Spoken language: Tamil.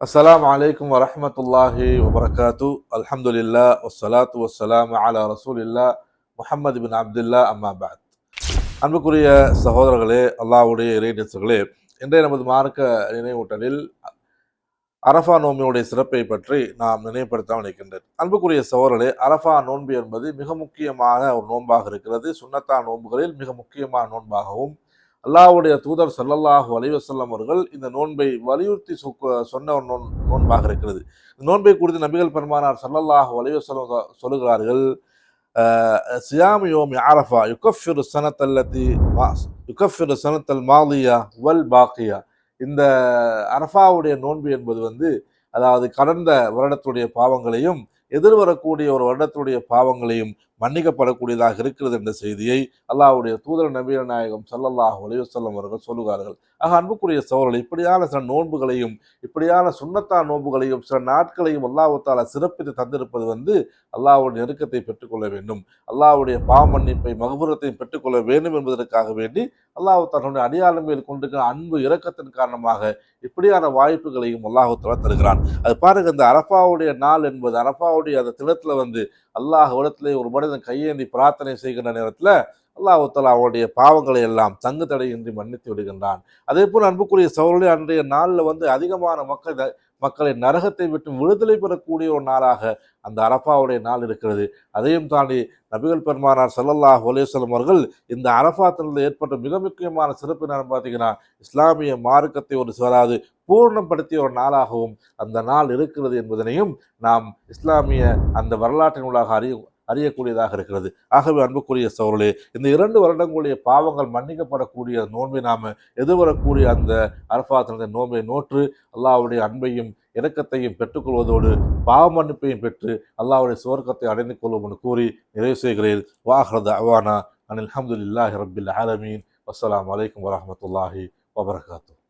அஸ்ஸலாமு அலைக்கும் வரஹ்மத்துல்லாஹி வபரகாத்து. அல்ஹம்துலில்லா வஸ்ஸலாத்து வஸ்ஸலாமு அலா ரசூலில்லா முஹம்மது பின் அப்துல்லா அம்மா பஅத். அன்புக்குரிய சகோதரர்களே, அல்லாஹ்வுடைய இறைநேசர்களே, இன்றைய நமது மார்க்க நினைவூட்டலில் அரஃபா நோம்பினுடைய சிறப்பை பற்றி நாம் நினைவுபடுத்த நினைக்கின்றேன். அன்புக்குரிய சகோதரர்களே, அரஃபா நோன்பு என்பது மிக முக்கியமான ஒரு நோன்பாக இருக்கிறது. சுன்னத்தா நோன்புகளில் மிக முக்கியமான நோன்பாகவும், அல்லாஹ்வுடைய தூதர் ஸல்லல்லாஹு அலைஹி வஸல்லம் அவர்கள் இந்த நோன்பை வலியுறுத்தி சொன்ன ஒரு நோன்பாக இருக்கிறது. நோன்பை குறித்து நபிகள் பெருமானார் ஸல்லல்லாஹு அலைஹி வஸல்லம் சொல்லுகிறார்கள், சியாமு யோமி அரஃபா யுகஃபிரு ஸனத்தல்லதி யுகஃபிரு ஸனத்தல் மாதியா வல் பாக்கியா. இந்த அரஃபாவுடைய நோன்பு என்பது அதாவது கடந்த வருடத்துடைய பாவங்களையும் எதிர்வரக்கூடிய ஒரு வருடத்துடைய பாவங்களையும் மன்னிக்கப்படக்கூடியதாக இருக்கிறது என்ற செய்தியை அல்லாஹ்வுடைய தூதர் நபிகள் நாயகம் ஸல்லல்லாஹு அலைஹி வஸல்லம் அவர்கள் சொல்லுகிறார்கள். ஆக அன்புக்குரிய சகோதரர்களே, இப்படியான சில நோன்புகளையும் இப்படியான சுன்னத்தா நோன்புகளையும் சில நாட்களையும் அல்லாஹ் தஆலா சிறப்பித்து தந்திருப்பது அல்லாஹ்வுடைய நெருக்கத்தை பெற்றுக்கொள்ள வேண்டும், அல்லாஹ்வுடைய பாவ மன்னிப்பை மக்ஃபிரத்தை பெற்றுக்கொள்ள வேண்டும் என்பதற்காக வேண்டி அல்லாஹ் தன்னுடைய அடியாளர் மேல் கொண்டிருக்கிற அன்பு இரக்கத்தின் காரணமாக இப்படியான வாய்ப்புகளையும் அல்லாஹ் தஆலா தருகிறான். அது பாருங்க, இந்த அரஃபாவுடைய நாள் என்பது அரஃபாவுடைய அந்த தினத்துல அல்லாஹ் இடத்திலே ஒரு மனிதன் கையேந்தி பிரார்த்தனை செய்கின்ற நேரத்துல அல்லாஹ் தஆலா அவருடைய பாவங்களை எல்லாம் தங்கு தடையின்றி மன்னித்து விடுகின்றான். அதே போல் அன்புக்குரிய சகோதரர்களே, அன்றைய நாளில் அதிகமான மக்களை நரகத்தை விட்டு விடுதலை பெறக்கூடிய ஒரு நாளாக அந்த அரஃபாவுடைய நாள் இருக்கிறது. அதையும் தாண்டி நபிகள் பெருமானார் ஸல்லல்லாஹு அலைஹி வஸல்லம் அவர்கள் இந்த அரஃபா தினத்தில் ஏற்பட்ட மிக முக்கியமான சிறப்பு என்னன்னு பார்த்தீங்கன்னா, இஸ்லாமிய மார்க்கத்தை ஒரு சிலராது பூர்ணப்படுத்திய ஒரு நாளாகவும் அந்த நாள் இருக்கிறது என்பதனையும் நாம் இஸ்லாமிய அந்த வரலாற்றின் ஊடாக அறியக்கூடியதாக இருக்கிறது. ஆகவே அன்புக்குரிய சகோதரர்களே, இந்த 2 வருடங்களுடைய பாவங்கள் மன்னிக்கப்படக்கூடிய நோன்பை நாம எதிர்வரக்கூடிய அந்த அரஃபா தினத்தை நோன்பை நோற்று அல்லாஹ்வுடைய அன்பையும் இரக்கத்தையும் பெற்றுக்கொள்வதோடு பாவ மன்னிப்பையும் பெற்று அல்லாஹ்வுடைய சுவர்க்கத்தை அடைந்து கொள்வோம் என்று கூறி நிறைவு செய்கிறேன். வாஹிரு தஅவானா அனில் ஹம்துலில்லாஹி ரப்பில் ஆலமீன். வஸ்ஸலாமு அலைக்கும் வரஹ்மத்துல்லாஹி வபரகாத்துஹு.